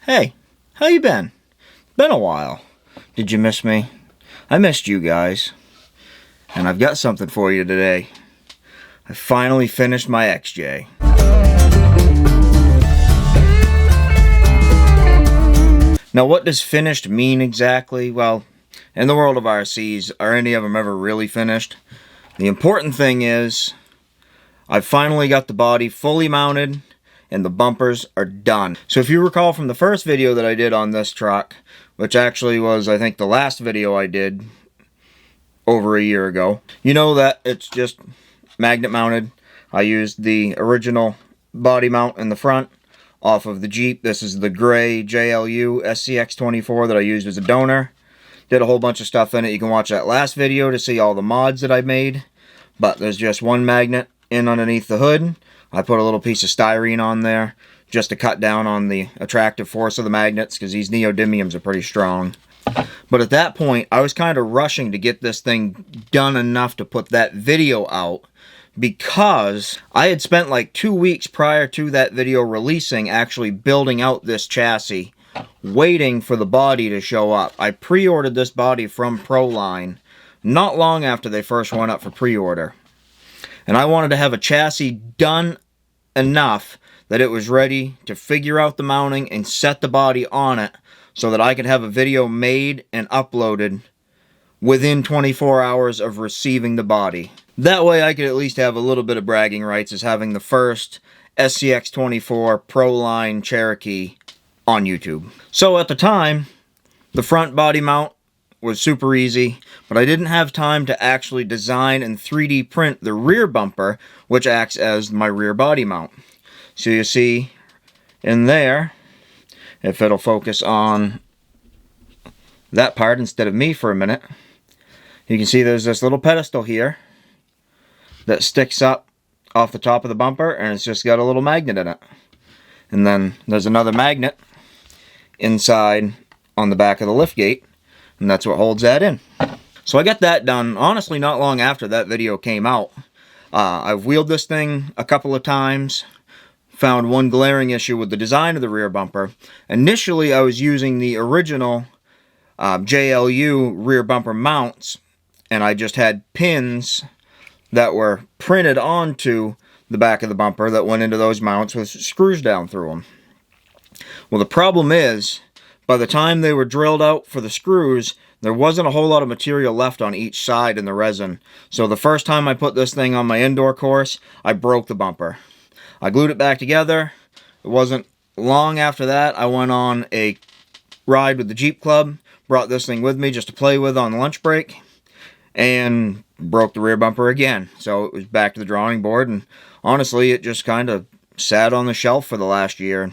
Hey, how you been? Been a while. Did you miss me? I missed you guys. And I've got something for you today. I finally finished my XJ. Now, what does finished mean exactly? Well, in the world of RCs, are any of them ever really finished? The important thing is, I've finally got the body fully mounted, and the bumpers are done. So if you recall from the first video that I did on this truck, which actually was, I think, the last video I did over a year ago, you know that it's just magnet mounted. I used the original body mount in the front off of the Jeep. This is the gray JLU SCX24 that I used as a donor. Did a whole bunch of stuff in it. You can watch that last video to see all the mods that I made. But there's just one magnet in underneath the hood. I put a little piece of styrene on there just to cut down on the attractive force of the magnets, because these neodymiums are pretty strong. But at that point, I was kind of rushing to get this thing done enough to put that video out, because I had spent like 2 weeks prior to that video releasing actually building out this chassis, waiting for the body to show up. I pre-ordered this body from ProLine not long after they first went up for pre-order. And I wanted to have a chassis done enough that it was ready to figure out the mounting and set the body on it so that I could have a video made and uploaded within 24 hours of receiving the body. That way I could at least have a little bit of bragging rights as having the first SCX24 ProLine Cherokee on YouTube. So at the time, the front body mount was super easy, but I didn't have time to actually design and 3D print the rear bumper, which acts as my rear body mount. So you see in there, if it'll focus on that part instead of me for a minute, you can see there's this little pedestal here that sticks up off the top of the bumper, and it's just got a little magnet in it. And then there's another magnet inside on the back of the liftgate, and that's what holds that in. So I got that done, honestly, not long after that video came out. I've wheeled this thing a couple of times, found one glaring issue with the design of the rear bumper. Initially, I was using the original JLU rear bumper mounts, and I just had pins that were printed onto the back of the bumper that went into those mounts with screws down through them. Well, the problem is, by the time they were drilled out for the screws, there wasn't a whole lot of material left on each side in the resin. So the first time I put this thing on my indoor course, I broke the bumper. I glued it back together. It wasn't long after that, I went on a ride with the Jeep Club, brought this thing with me just to play with on the lunch break, and broke the rear bumper again. So it was back to the drawing board, and honestly, it just kind of sat on the shelf for the last year.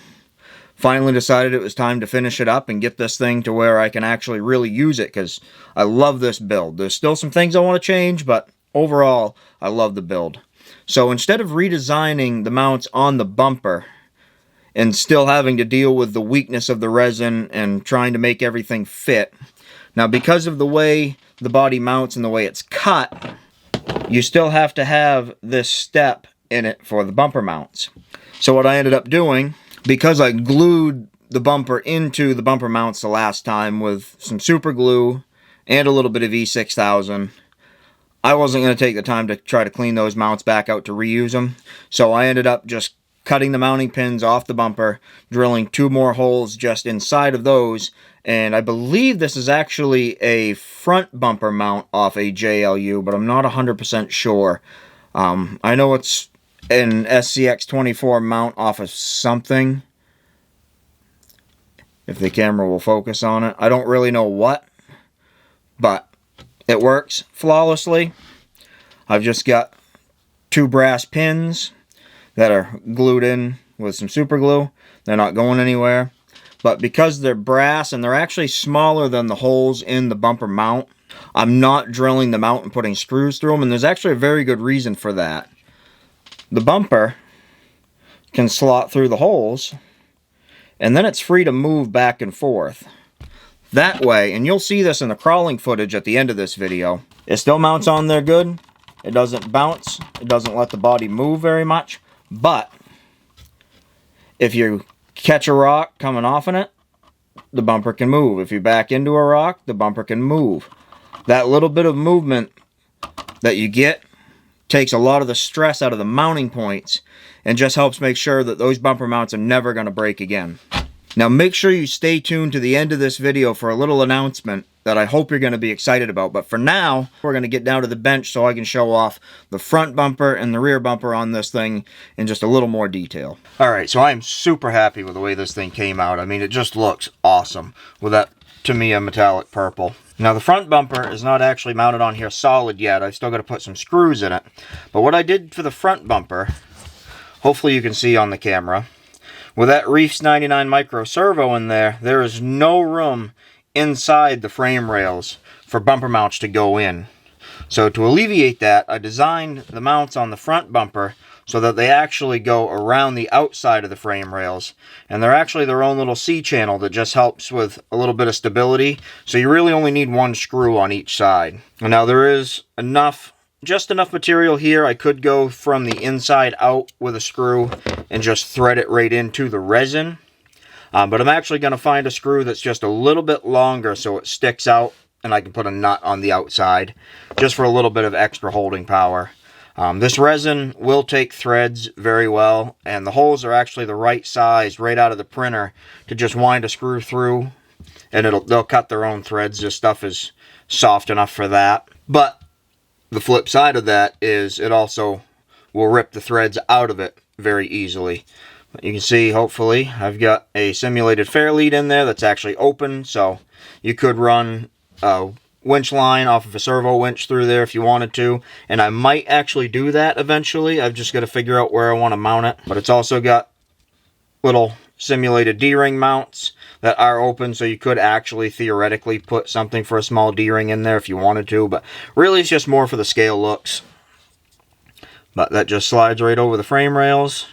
Finally decided it was time to finish it up and get this thing to where I can actually really use it, because I love this build. There's still some things I want to change, but overall, I love the build. So instead of redesigning the mounts on the bumper and still having to deal with the weakness of the resin and trying to make everything fit, now because of the way the body mounts and the way it's cut, you still have to have this step in it for the bumper mounts. So what I ended up doing, because I glued the bumper into the bumper mounts the last time with some super glue and a little bit of E6000, I wasn't going to take the time to try to clean those mounts back out to reuse them. So I ended up just cutting the mounting pins off the bumper, drilling 2 more holes just inside of those, and I believe this is actually a front bumper mount off a JLU, but I'm not 100% sure. I know it's an SCX24 mount off of something, if the camera will focus on it. I don't really know what, but it works flawlessly. I've just got 2 brass pins that are glued in with some super glue. They're not going anywhere, but because they're brass and they're actually smaller than the holes in the bumper mount, I'm not drilling them out and putting screws through them, and there's actually a very good reason for that. The bumper can slot through the holes, and then it's free to move back and forth. That way, and you'll see this in the crawling footage at the end of this video, it still mounts on there good. It doesn't bounce. It doesn't let the body move very much. But if you catch a rock coming off in it, the bumper can move. If you back into a rock, the bumper can move. That little bit of movement that you get takes a lot of the stress out of the mounting points and just helps make sure that those bumper mounts are never going to break again. Now make sure you stay tuned to the end of this video for a little announcement that I hope you're going to be excited about. But for now, we're going to get down to the bench so I can show off the front bumper and the rear bumper on this thing in just a little more detail. Alright, so I am super happy with the way this thing came out. I mean, it just looks awesome with that Tamiya metallic purple. Now the front bumper is not actually mounted on here solid yet. I've still got to put some screws in it. But what I did for the front bumper, hopefully you can see on the camera, with that Reefs 99 micro servo in there, there is no room inside the frame rails for bumper mounts to go in. So to alleviate that, I designed the mounts on the front bumper so that they actually go around the outside of the frame rails. And they're actually their own little C-channel that just helps with a little bit of stability. So you really only need one screw on each side. And now there is just enough material here. I could go from the inside out with a screw and just thread it right into the resin. But I'm actually going to find a screw that's just a little bit longer so it sticks out and I can put a nut on the outside just for a little bit of extra holding power. This resin will take threads very well, and the holes are actually the right size right out of the printer to just wind a screw through, and they'll cut their own threads. This stuff is soft enough for that. But the flip side of that is it also will rip the threads out of it very easily. You can see, hopefully, I've got a simulated fair lead in there that's actually open, so you could run a winch line off of a servo winch through there if you wanted to, and I might actually do that eventually. I've just got to figure out where I want to mount it. But it's also got little simulated D-ring mounts that are open, so you could actually theoretically put something for a small D-ring in there if you wanted to, but really it's just more for the scale looks. But that just slides right over the frame rails.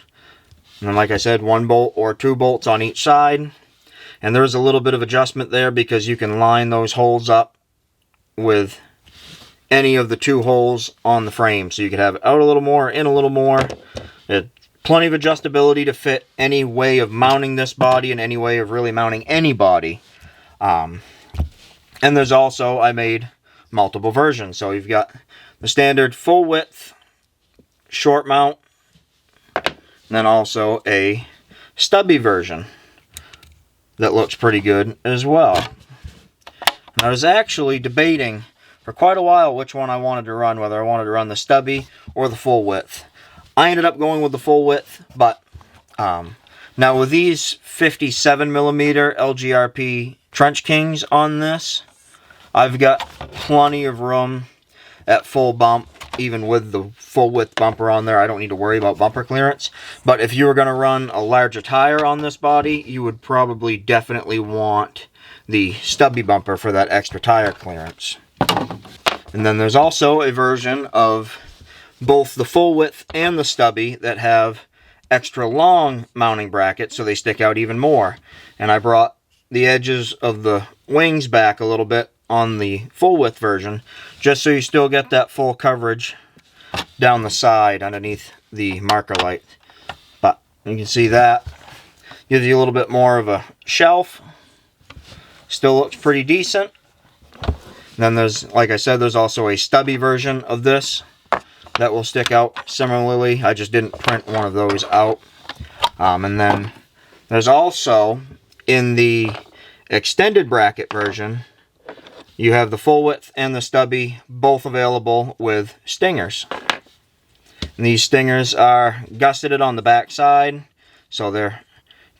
And then, like I said, 1 bolt or 2 bolts on each side. And there's a little bit of adjustment there because you can line those holes up with any of the 2 holes on the frame. So you could have it out a little more, in a little more. There's plenty of adjustability to fit any way of mounting this body and any way of really mounting any body. And there's also, I made multiple versions. So you've got the standard full width short mount, and then also a stubby version that looks pretty good as well. And I was actually debating for quite a while which one I wanted to run, whether I wanted to run the stubby or the full width. I ended up going with the full width, but now with these 57mm LGRP Trench Kings on this, I've got plenty of room at full bump. Even with the full width bumper on there, I don't need to worry about bumper clearance. But if you were going to run a larger tire on this body, you would probably definitely want the stubby bumper for that extra tire clearance. And then there's also a version of both the full width and the stubby that have extra long mounting brackets, so they stick out even more. And I brought the edges of the wings back a little bit on the full width version, just so you still get that full coverage down the side underneath the marker light. But you can see that gives you a little bit more of a shelf. Still looks pretty decent. And then there's, like I said, there's also a stubby version of this that will stick out similarly. I just didn't print one of those out. And then there's also, in the extended bracket version, you have the full width and the stubby both available with stingers. And these stingers are gusseted on the back side, so they're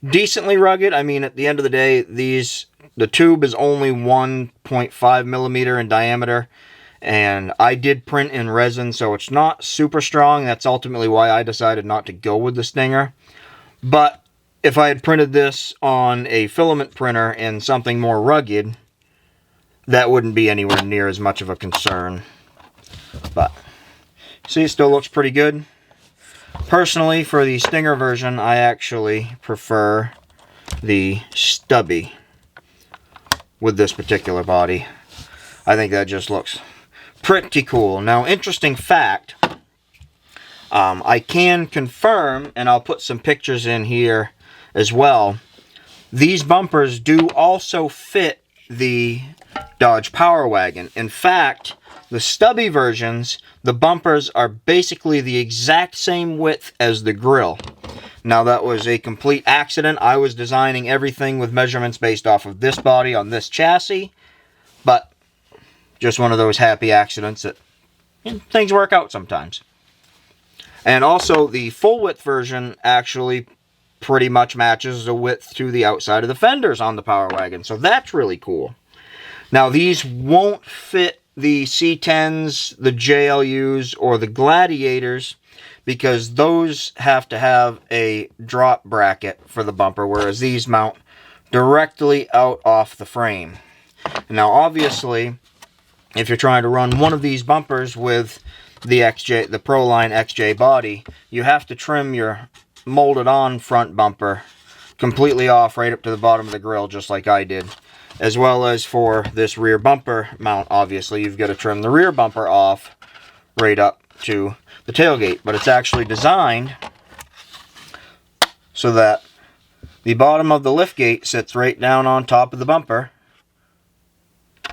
decently rugged. I mean, at the end of the day, the tube is only 1.5mm in diameter, and I did print in resin, so it's not super strong. That's ultimately why I decided not to go with the stinger. But if I had printed this on a filament printer and something more rugged, that wouldn't be anywhere near as much of a concern. But see, it still looks pretty good. Personally, for the stinger version, I actually prefer the stubby with this particular body. I think that just looks pretty cool. Now, interesting fact, I can confirm, and I'll put some pictures in here as well, these bumpers do also fit the Dodge Power Wagon. In fact, the stubby versions, the bumpers are basically the exact same width as the grille. Now, that was a complete accident. I was designing everything with measurements based off of this body on this chassis, but just one of those happy accidents that things work out sometimes. And also, the full width version actually pretty much matches the width to the outside of the fenders on the Power Wagon, so that's really cool. Now, these won't fit the C10s, the JLUs, or the Gladiators, because those have to have a drop bracket for the bumper, whereas these mount directly out off the frame. Now, obviously, if you're trying to run one of these bumpers with the ProLine XJ body, you have to trim your molded on front bumper completely off right up to the bottom of the grill, just like I did. As well as for this rear bumper mount, obviously, you've got to trim the rear bumper off right up to the tailgate. But it's actually designed so that the bottom of the liftgate sits right down on top of the bumper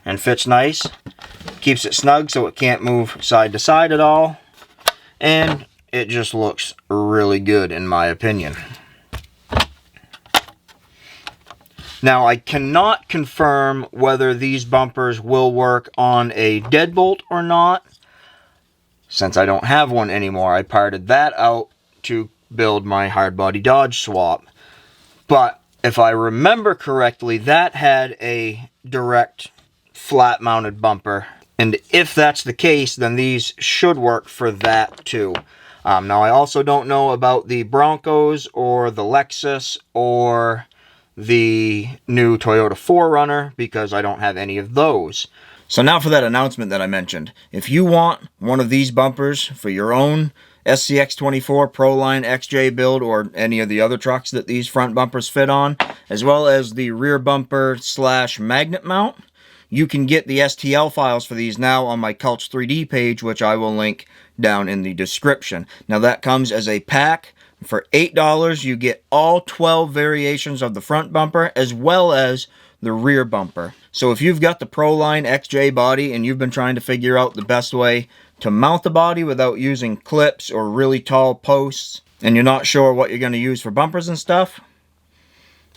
and fits nice. Keeps it snug so it can't move side to side at all. And it just looks really good, in my opinion. Now, I cannot confirm whether these bumpers will work on a deadbolt or not, since I don't have one anymore. I parted that out to build my hardbody Dodge swap. But if I remember correctly, that had a direct flat-mounted bumper. And if that's the case, then these should work for that too. Now, I also don't know about the Broncos or the Lexus or the new Toyota 4Runner, because I don't have any of those. So now for that announcement that I mentioned. If you want one of these bumpers for your own SCX24 ProLine XJ build, or any of the other trucks that these front bumpers fit on, as well as the rear bumper / magnet mount, you can get the STL files for these now on my Culch 3D page, which I will link down in the description. Now, that comes as a pack. For $8, you get all 12 variations of the front bumper, as well as the rear bumper. So if you've got the ProLine XJ body and you've been trying to figure out the best way to mount the body without using clips or really tall posts, and you're not sure what you're going to use for bumpers and stuff,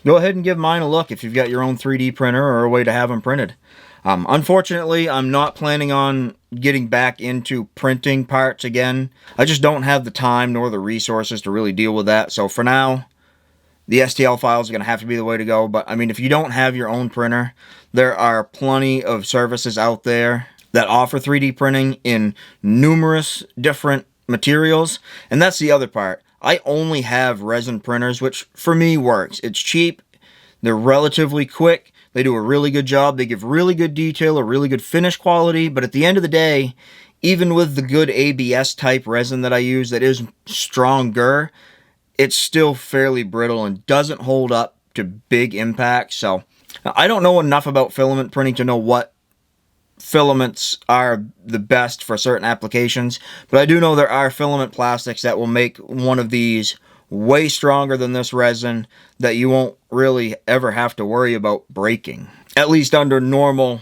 go ahead and give mine a look if you've got your own 3D printer or a way to have them printed. Unfortunately, I'm not planning on getting back into printing parts again. I just don't have the time nor the resources to really deal with that. So for now, the STL files are going to have to be the way to go. But I mean, if you don't have your own printer, there are plenty of services out there that offer 3D printing in numerous different materials. And that's the other part. I only have resin printers, which for me works. It's cheap. They're relatively quick. They do a really good job. They give really good detail, a really good finish quality. But at the end of the day, even with the good ABS type resin that I use that is stronger, it's still fairly brittle and doesn't hold up to big impacts. So I don't know enough about filament printing to know what filaments are the best for certain applications. But I do know there are filament plastics that will make one of these way stronger than this resin that you won't really ever have to worry about breaking. At least under normal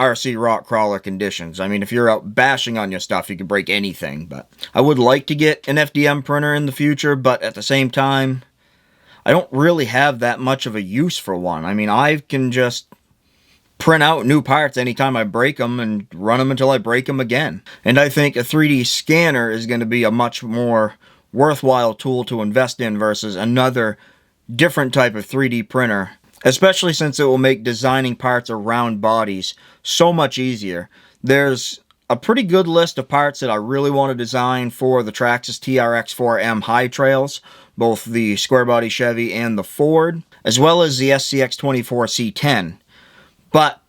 RC rock crawler conditions. I mean, if you're out bashing on your stuff, you can break anything. But I would like to get an FDM printer in the future, but at the same time, I don't really have that much of a use for one. I mean, I can just print out new parts anytime I break them and run them until I break them again. And I think a 3D scanner is going to be a much more worthwhile tool to invest in versus another different type of 3D printer, especially since it will make designing parts around bodies so much easier. There's a pretty good list of parts that I really want to design for the Traxxas TRX4M high trails, both the square body Chevy and the Ford, as well as the SCX24 C10. But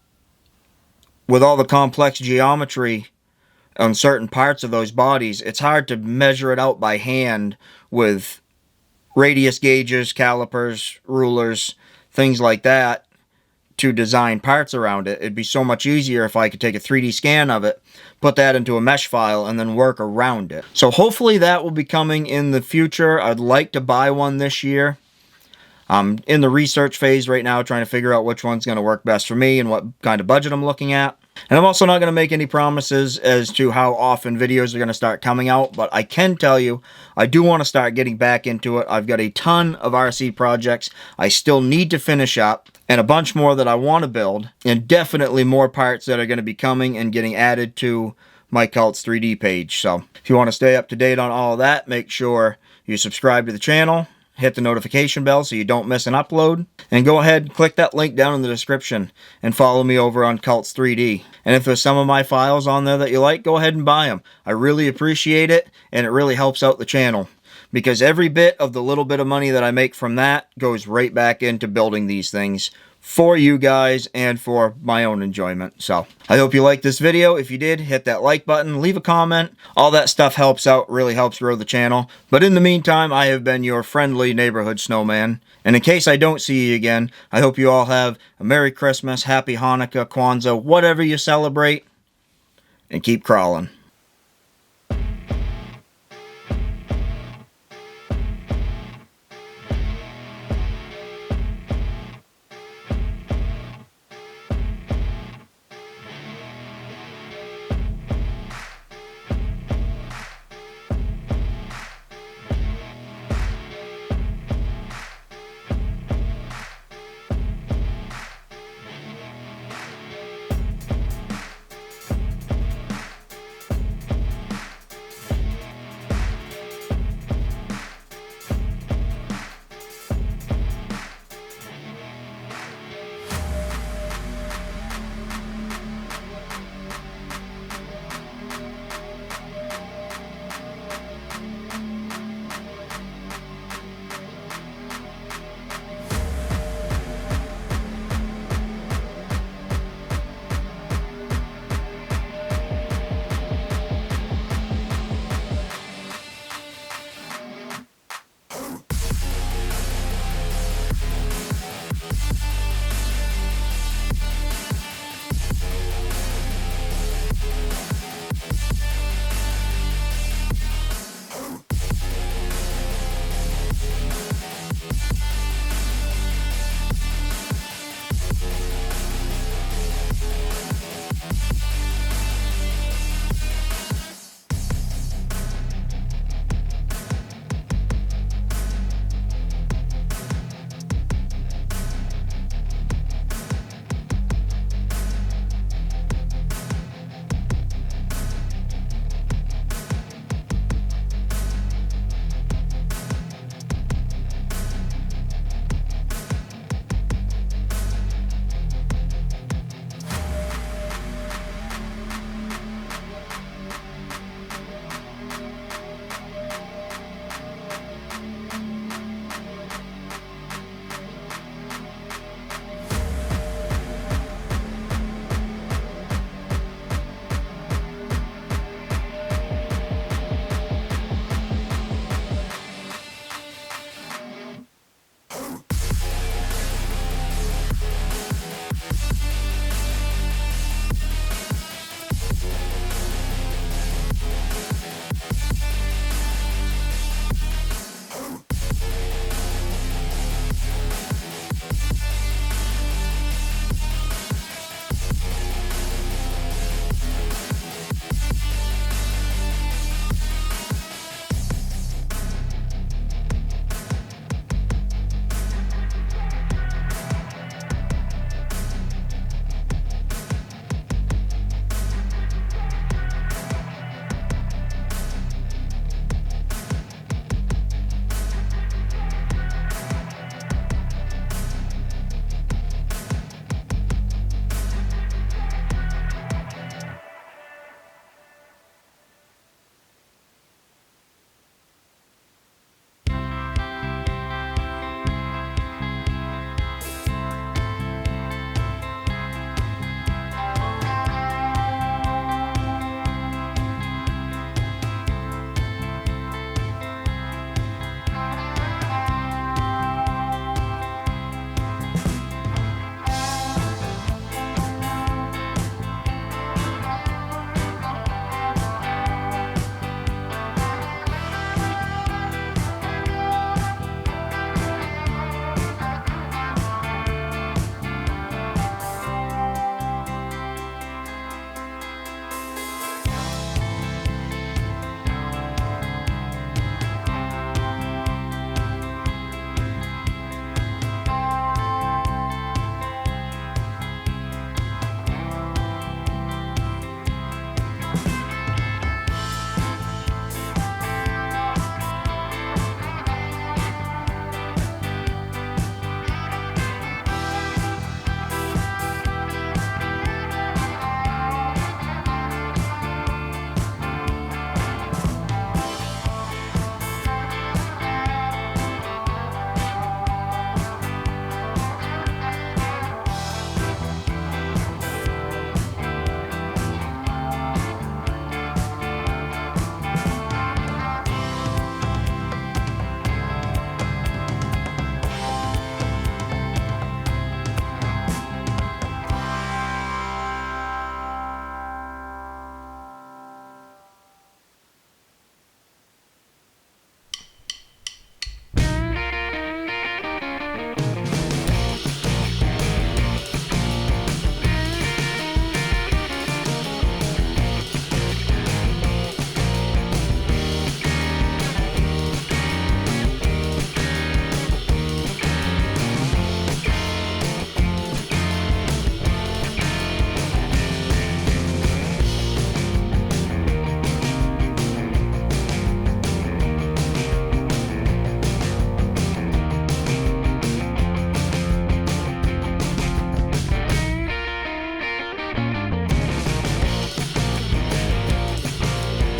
with all the complex geometry on certain parts of those bodies, it's hard to measure it out by hand with radius gauges, calipers, rulers, things like that to design parts around it. It'd be so much easier if I could take a 3D scan of it, put that into a mesh file, and then work around it. So hopefully that will be coming in the future. I'd like to buy one this year. I'm in the research phase right now, trying to figure out which one's going to work best for me and what kind of budget I'm looking at. And I'm also not going to make any promises as to how often videos are going to start coming out, but I can tell you, I do want to start getting back into it. I've got a ton of RC projects I still need to finish up, and a bunch more that I want to build, and definitely more parts that are going to be coming and getting added to my Cults 3D page. So if you want to stay up to date on all of that, make sure you subscribe to the channel, hit the notification bell so you don't miss an upload, and go ahead and click that link down in the description and follow me over on Cults 3D. And if there's some of my files on there that you like, go ahead and buy them. I really appreciate it, and it really helps out the channel, because every bit of the little bit of money that I make from that goes right back into building these things for you guys and for my own enjoyment. So I hope you liked this video. If you did, hit that like button, leave a comment. All that stuff helps out, really helps grow the channel. But in the meantime, I have been your friendly neighborhood snowman. And in case I don't see you again, I hope you all have a Merry Christmas, Happy Hanukkah, Kwanzaa, whatever you celebrate, and keep crawling.